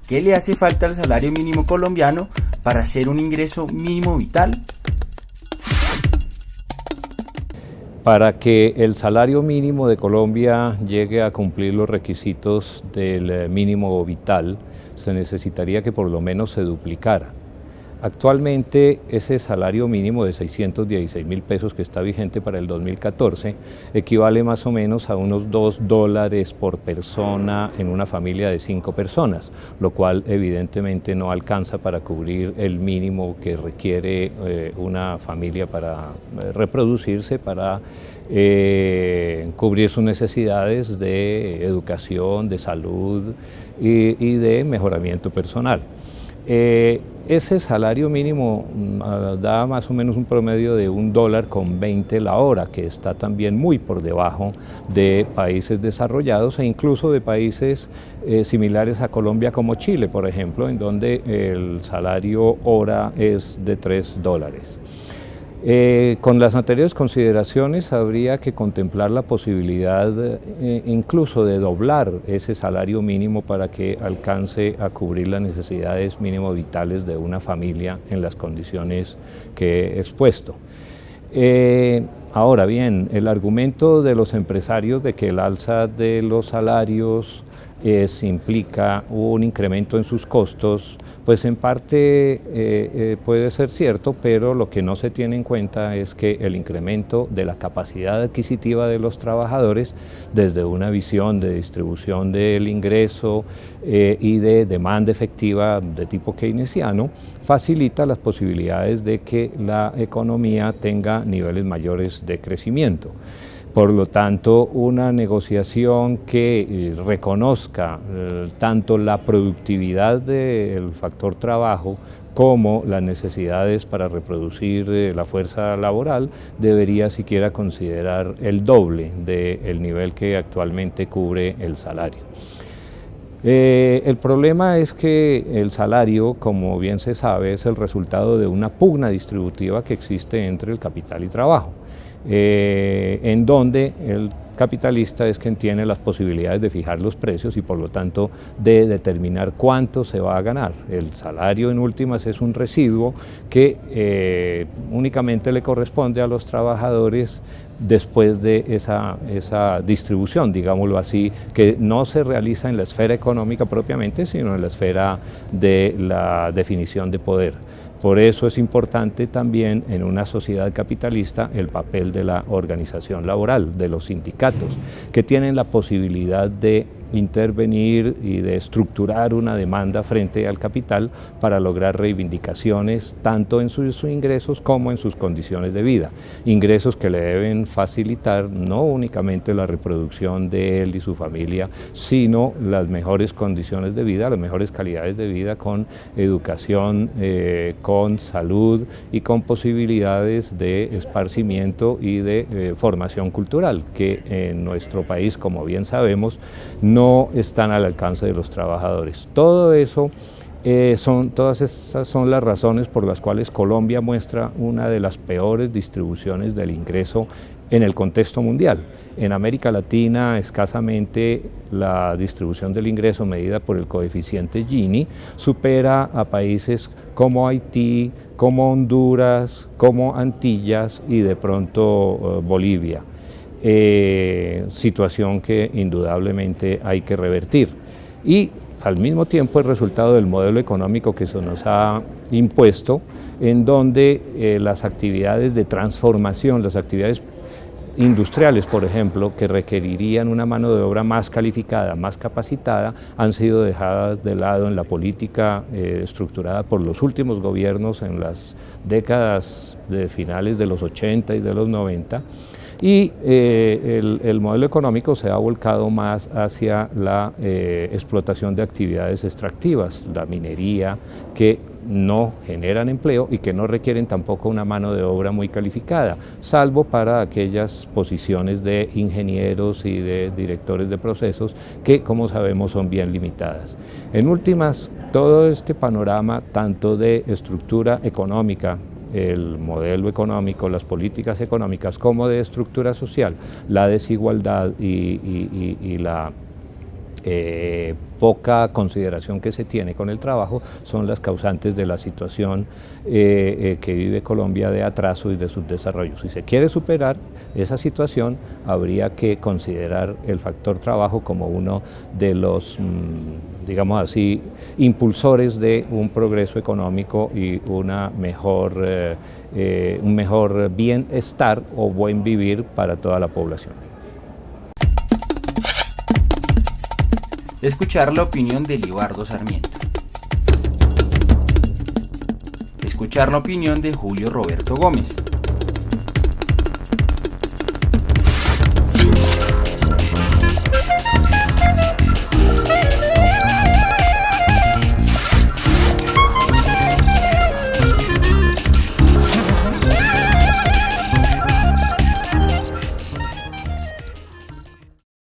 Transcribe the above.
¿Qué le hace falta al salario mínimo colombiano para hacer un ingreso mínimo vital? Para que el salario mínimo de Colombia llegue a cumplir los requisitos del mínimo vital, se necesitaría que por lo menos se duplicara. Actualmente ese salario mínimo de 616.000 pesos que está vigente para el 2014 equivale más o menos a unos $2 por persona en una familia de 5 personas, lo cual evidentemente no alcanza para cubrir el mínimo que requiere una familia para reproducirse, para cubrir sus necesidades de educación, de salud y de mejoramiento personal. Ese salario mínimo da más o menos un promedio de $1.20 la hora, que está también muy por debajo de países desarrollados e incluso de países similares a Colombia como Chile, por ejemplo, en donde el salario hora es de $3. Con las anteriores consideraciones habría que contemplar la posibilidad incluso de doblar ese salario mínimo para que alcance a cubrir las necesidades mínimo vitales de una familia en las condiciones que he expuesto. Ahora bien, el argumento de los empresarios de que el alza de los salarios implica un incremento en sus costos, pues en parte puede ser cierto, pero lo que no se tiene en cuenta es que el incremento de la capacidad adquisitiva de los trabajadores, desde una visión de distribución del ingreso y de demanda efectiva de tipo keynesiano, facilita las posibilidades de que la economía tenga niveles mayores de crecimiento. Por lo tanto, una negociación que reconozca tanto la productividad del factor trabajo como las necesidades para reproducir la fuerza laboral debería siquiera considerar el doble del nivel que actualmente cubre el salario. El problema es que el salario, como bien se sabe, es el resultado de una pugna distributiva que existe entre el capital y trabajo. En donde el capitalista es quien tiene las posibilidades de fijar los precios y por lo tanto de determinar cuánto se va a ganar. El salario en últimas es un residuo que únicamente le corresponde a los trabajadores después de esa distribución, digámoslo así, que no se realiza en la esfera económica propiamente, sino en la esfera de la definición de poder. Por eso es importante también en una sociedad capitalista el papel de la organización laboral, de los sindicatos, que tienen la posibilidad de intervenir y de estructurar una demanda frente al capital para lograr reivindicaciones tanto en sus ingresos como en sus condiciones de vida. Ingresos que le deben facilitar no únicamente la reproducción de él y su familia, sino las mejores condiciones de vida, las mejores calidades de vida con educación, con salud y con posibilidades de esparcimiento y de formación cultural, que en nuestro país, como bien sabemos, no están al alcance de los trabajadores. Todo eso todas esas son las razones por las cuales Colombia muestra una de las peores distribuciones del ingreso en el contexto mundial. En América Latina, escasamente la distribución del ingreso medida por el coeficiente Gini supera a países como Haití, como Honduras, como Antillas y de pronto Bolivia. Situación que indudablemente hay que revertir. Y al mismo tiempo el resultado del modelo económico que se nos ha impuesto, en donde las actividades de transformación, las actividades industriales, por ejemplo, que requerirían una mano de obra más calificada, más capacitada, han sido dejadas de lado en la política estructurada por los últimos gobiernos en las décadas de finales de los 80 y de los 90, y el modelo económico se ha volcado más hacia la explotación de actividades extractivas, la minería, que no generan empleo y que no requieren tampoco una mano de obra muy calificada, salvo para aquellas posiciones de ingenieros y de directores de procesos que, como sabemos, son bien limitadas. En últimas, todo este panorama, tanto de estructura económica, el modelo económico, las políticas económicas, como de estructura social, la desigualdad y la poca consideración que se tiene con el trabajo son las causantes de la situación que vive Colombia de atraso y de subdesarrollo. Si se quiere superar esa situación, habría que considerar el factor trabajo como uno de los, digamos así, impulsores de un progreso económico y una un mejor bienestar o buen vivir para toda la población. Escuchar la opinión de Libardo Sarmiento. Escuchar la opinión de Julio Roberto Gómez.